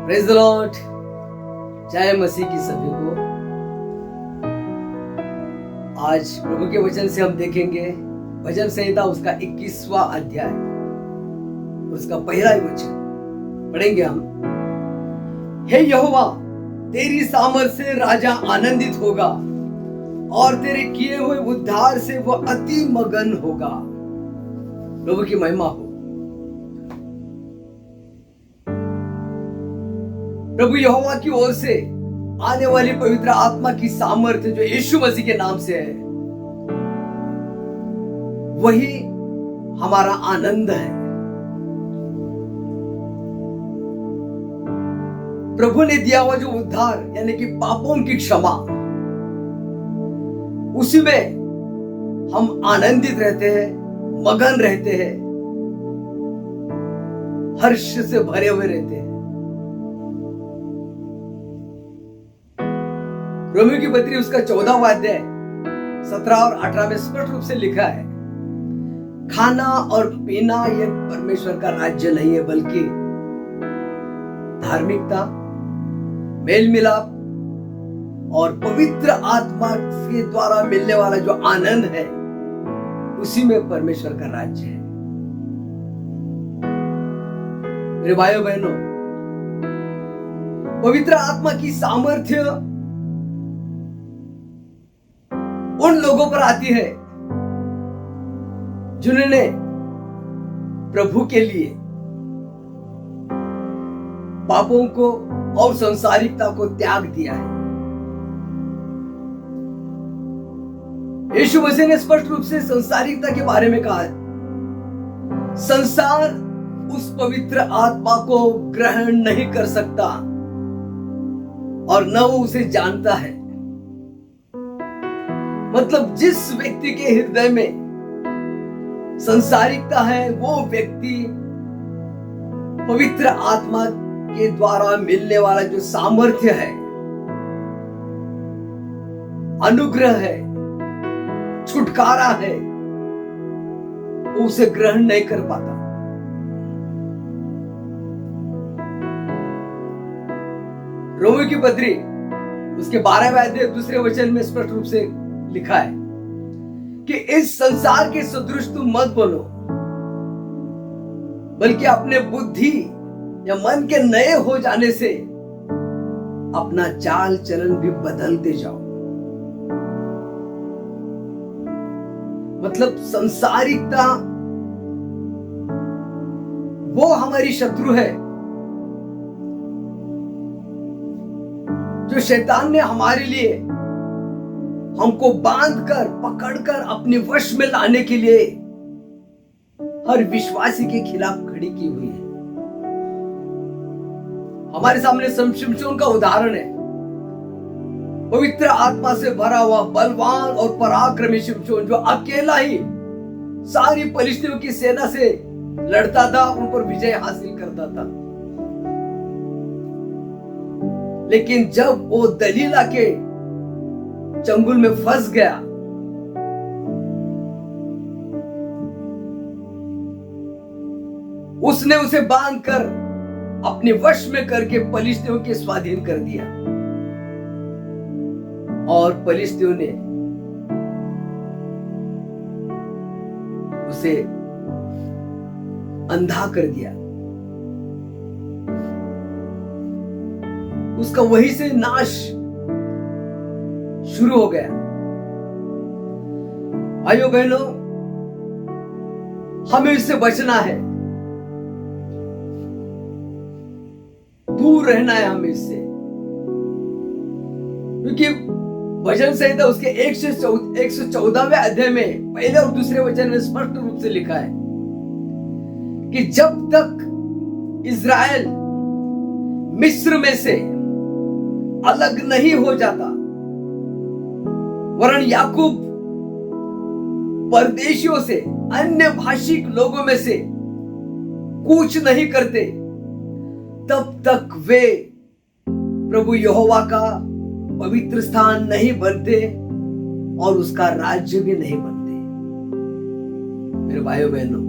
Praise the Lord. जय मसीह की सभी को। आज प्रभु के वचन से हम देखेंगे भजन संहिता उसका 21वां अध्याय, उसका पहला ही वचन पढ़ेंगे हम। हे यहोवा, तेरी सामर्थ से राजा आनंदित होगा और तेरे किए हुए उद्धार से वह अति मगन होगा। प्रभु की महिमा हो। प्रभु यहोवा की ओर से आने वाली पवित्र आत्मा की सामर्थ्य जो यीशु मसीह के नाम से है, वही हमारा आनंद है। प्रभु ने दिया हुआ जो उद्धार यानी कि पापों की क्षमा, उसी में हम आनंदित रहते हैं, मगन रहते हैं, हर्ष से भरे हुए रहते हैं। रोमियो की पत्री उसका 14वां अध्याय 17 और 18 में स्पष्ट रूप से लिखा है, खाना और पीना यह परमेश्वर का राज्य नहीं है, बल्कि धार्मिकता, मेल मिलाप और पवित्र आत्मा के द्वारा मिलने वाला जो आनंद है, उसी में परमेश्वर का राज्य है। मेरे भाइयों बहनों, पवित्र आत्मा की सामर्थ्य उन लोगों पर आती है जिन्होंने प्रभु के लिए पापों को और संसारिकता को त्याग दिया है। यीशु मसीह ने स्पष्ट रूप से संसारिकता के बारे में कहा है, संसार उस पवित्र आत्मा को ग्रहण नहीं कर सकता और न वो उसे जानता है। मतलब जिस व्यक्ति के हृदय में संसारिकता है, वो व्यक्ति पवित्र आत्मा के द्वारा मिलने वाला जो सामर्थ्य है, अनुग्रह है, छुटकारा है, वो उसे ग्रहण नहीं कर पाता। रोमियो की पत्री उसके 12वें अध्याय दूसरे वचन में स्पष्ट रूप से लिखा है कि इस संसार के सदृश तुम मत बनो, बल्कि अपने बुद्धि या मन के नए हो जाने से अपना चाल चलन भी बदलते जाओ। मतलब संसारिकता वो हमारी शत्रु है जो शैतान ने हमारे लिए हमको बांधकर पकड़कर अपने वश में लाने के लिए हर विश्वासी के खिलाफ खड़ी की हुई है। हमारे सामने शिमशोन का उदाहरण है, पवित्र आत्मा से भरा हुआ बलवान और पराक्रमी शिमशोन, जो अकेला ही सारी फिलिस्तीयों की सेना से लड़ता था, उन पर विजय हासिल करता था। लेकिन जब वो दलीला के चंगुल में फंस गया, उसने उसे बांधकर अपने वश में करके फिलिस्तीयों के स्वाधीन कर दिया और फिलिस्तीयों ने उसे अंधा कर दिया। उसका वहीं से नाश शुरू हो गया। भाइयों बहनों, हमें इससे बचना है, दूर रहना है हमें इससे, क्योंकि भजन संहिता उसके 114वें अध्याय में पहले और दूसरे वचन में स्पष्ट रूप से लिखा है कि जब तक इज़राइल मिस्र में से अलग नहीं हो जाता, वरन याकूब परदेशियों से, अन्य भाषिक लोगों में से कूच नहीं करते, तब तक वे प्रभु यहोवा का पवित्र स्थान नहीं बनते और उसका राज्य भी नहीं बनते। मेरे भाइयों बहनों,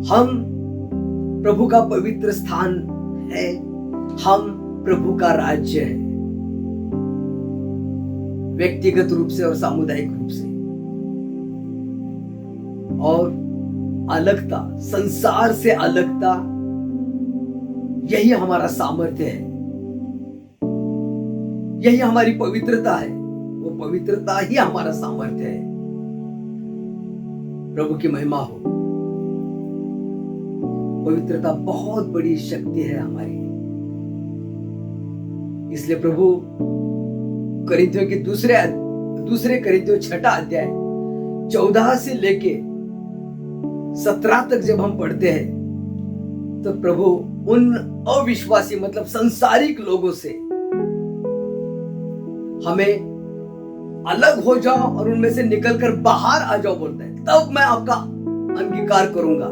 हम प्रभु का पवित्र स्थान है, हम प्रभु का राज्य है, व्यक्तिगत रूप से और सामुदायिक रूप से। और अलगता, संसार से अलगता, यही हमारा सामर्थ्य है, यही हमारी पवित्रता है। वो पवित्रता ही हमारा सामर्थ्य है। प्रभु की महिमा हो। पवित्रता बहुत बड़ी शक्ति है हमारी। इसलिए प्रभु कोरिन्थियों के दूसरे कोरिन्थियों 6 अध्याय 14 से लेके 17 तक जब हम पढ़ते हैं, तो प्रभु उन अविश्वासी मतलब संसारिक लोगों से हमें अलग हो जाओ और उनमें से निकलकर बाहर आ जाओ बोलते हैं, तब मैं आपका अंगीकार करूंगा।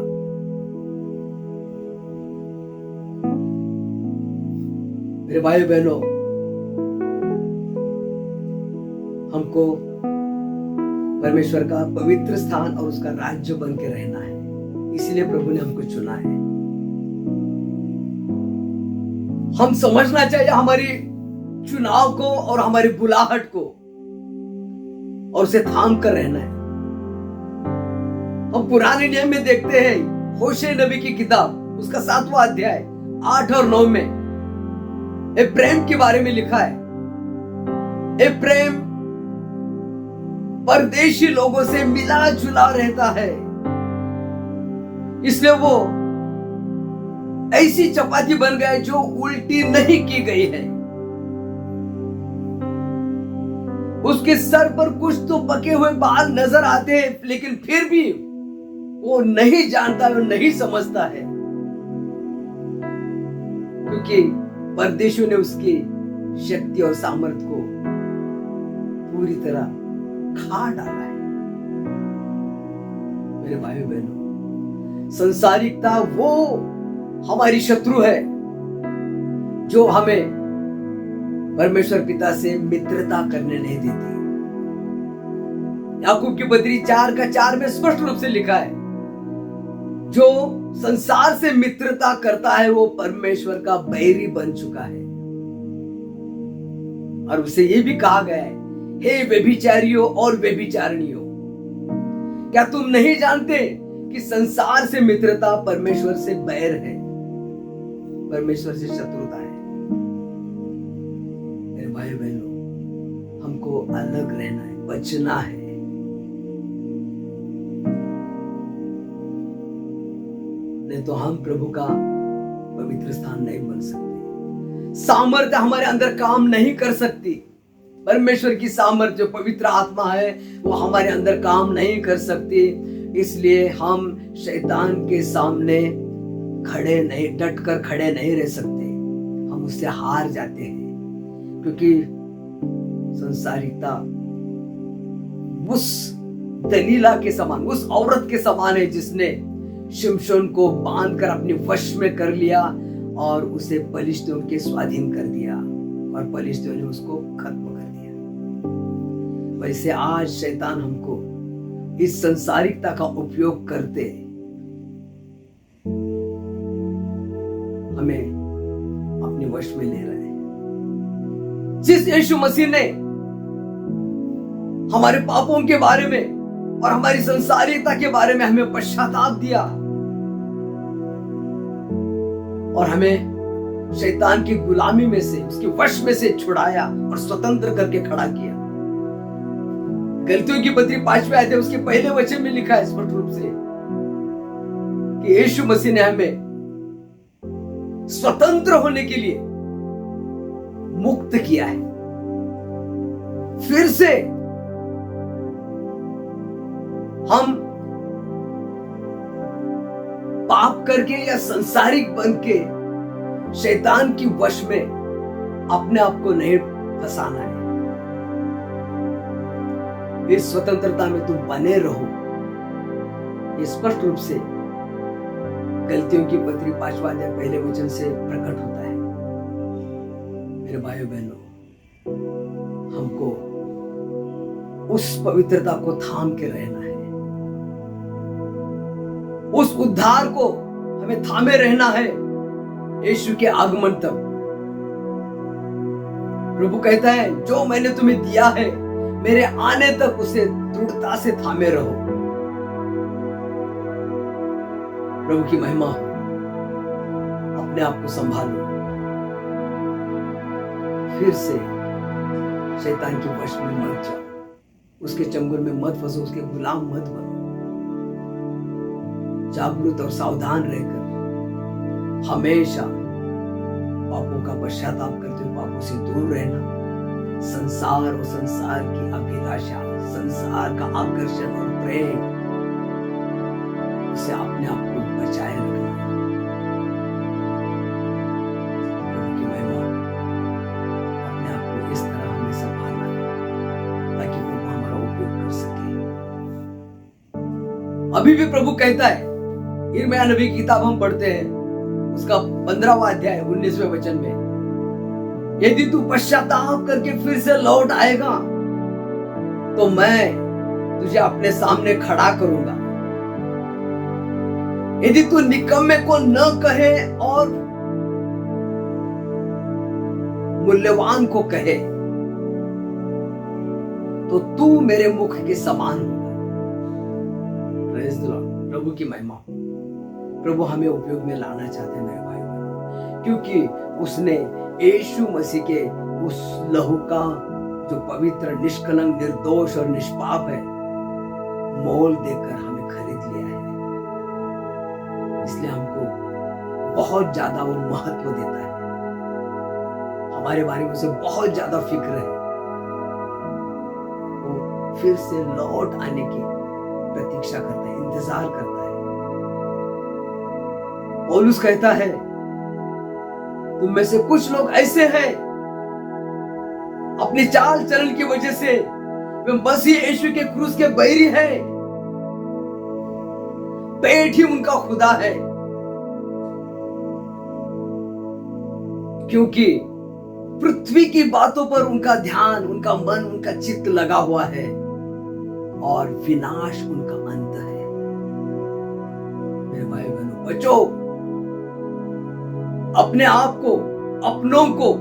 मेरे भाई बहनों, हमको परमेश्वर का पवित्र स्थान और उसका राज्य बन के रहना है। इसलिए प्रभु ने हमको चुना है। हम समझना चाहिए हमारी चुनाव को और हमारी बुलाहट को, और उसे थाम कर रहना है। हम पुराने नियम में देखते हैं, होशे नबी की किताब उसका 7वां अध्याय 8 और 9 में एफ्रेम के बारे में लिखा है। एफ्रेम परदेशी लोगों से मिला जुला रहता है, इसलिए वो ऐसी चपाती बन गए जो उल्टी नहीं की गई है। उसके सर पर कुछ तो पके हुए बाल नजर आते हैं, लेकिन फिर भी वो नहीं जानता और नहीं समझता है, क्योंकि परदेशियों ने उसकी शक्ति और सामर्थ्य को पूरी तरह खा डाला है। मेरे भाई बहनों, संसारिकता वो हमारी शत्रु है जो हमें परमेश्वर पिता से मित्रता करने नहीं देती। याकूब की पत्री 4:4 में स्पष्ट रूप से लिखा है, जो संसार से मित्रता करता है वो परमेश्वर का बैरी बन चुका है। और उसे ये भी कहा गया है, हे व्यभिचारियों और व्यभिचारिणियों, क्या तुम नहीं जानते कि संसार से मित्रता परमेश्वर से बैर है, परमेश्वर से शत्रुता है। मेरे भाई बहनों, हमको अलग रहना है, बचना है। नहीं तो हम प्रभु का पवित्र स्थान नहीं बन सकते। सामर्थ्य हमारे अंदर काम नहीं कर सकती। परमेश्वर की सामर्थ्य जो पवित्र आत्मा है वो हमारे अंदर काम नहीं कर सकती। इसलिए हम शैतान के सामने डट कर खड़े नहीं रह सकते। हम उससे हार जाते हैं, क्योंकि संसारिकता उस दलीला के समान, उस औरत के समान है जिसने शिमशोन को बांधकर अपने वश में कर लिया और उसे पलिश्तियों के स्वाधीन कर दिया, और पलिश्तियों ने उसको खत्म कर दिया। वैसे आज शैतान हमको इस संसारिकता का उपयोग करते हमें अपने वश में ले रहे हैं। जिस यीशु मसीह ने हमारे पापों के बारे में और हमारी संसारिकता के बारे में हमें पश्चाताप दिया और हमें शैतान की गुलामी में से, उसके वश में से छुड़ाया और स्वतंत्र करके खड़ा किया। गलतियों की पत्री 5वें अध्याय उसके पहले वचन में लिखा है स्पष्ट रूप से कि यीशु मसीह ने हमें स्वतंत्र होने के लिए मुक्त किया है। फिर से हम पाप करके या संसारिक बन के शैतान की वश में अपने आप को नहीं फंसाना है। इस स्वतंत्रता में तुम बने रहो। ये स्पष्ट रूप से गलतियों की पत्री 5वां अध्याय पहले वचन से प्रकट होता है। मेरे भाइयों बहनों, हमको उस पवित्रता को थाम के रहना है, उस उद्धार को हमें थामे रहना है यीशु के आगमन तक। प्रभु कहता है जो मैंने तुम्हें दिया है मेरे आने तक उसे दृढ़ता से थामे रहो। प्रभु की महिमा हो। अपने आप को संभालो, फिर से शैतान के वश में मत जाओ, उसके चंगुल में मत फंसो, उसके गुलाम मत बनो। जागरूक और सावधान रहकर हमेशा पापों का पश्चाताप करते हुए पापों से दूर रहना। संसार और संसार की अभिलाषा, संसार का आकर्षण और प्रेम, उसे अपने आप को बचाए रखना। प्रभु की महिमा। अपने आप को इस तरह हमें संभालना है ताकि प्रभु हमारा उपयोग कर सके। अभी भी प्रभु कहता है, यिर्मयाह नबी की किताब हम पढ़ते हैं, उसका 15वां अध्याय 19वें वचन में, यदि तू पश्चाताप करके फिर से लौट आएगा तो मैं तुझे अपने सामने खड़ा करूंगा। यदि तू निकम्मे को न कहे और मूल्यवान को कहे तो तू मेरे मुख के समान होगा। Praise the Lord. प्रभु की महिमा। प्रभु हमें उपयोग में लाना चाहते हैं मेरे भाई बहनों, क्योंकि उसने यीशु मसीह के उस लहू का जो पवित्र, निष्कलंक, निर्दोष और निष्पाप है, मोल देकर हमें खरीद लिया है। इसलिए हमको बहुत ज्यादा वो महत्व देता है, हमारे बारे में उसे बहुत ज्यादा फिक्र है। वो फिर से लौट आने की प्रतीक्षा करता है, इंतजार करता है। पौलुस कहता है, तुम में से कुछ लोग ऐसे हैं अपनी चाल चलन की वजह से वे मसीह यीशु के क्रूस के बैरी हैं, पेट ही उनका खुदा है, क्योंकि पृथ्वी की बातों पर उनका ध्यान, उनका मन, उनका चित्त लगा हुआ है और विनाश उनका अंत है। मेरे भाई बहनों, बचो अपने आप को, अपनों को,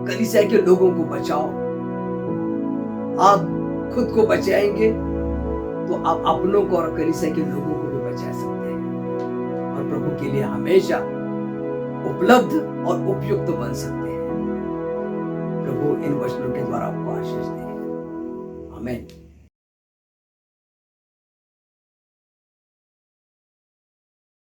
कलीसिया के लोगों को बचाओ। आप खुद को बचाएंगे तो आप अपनों को और कलीसिया के लोगों को भी बचा सकते हैं और प्रभु के लिए हमेशा उपलब्ध और उपयुक्त बन सकते हैं। प्रभु इन वचनों के द्वारा आपको आशीष दे। आमीन।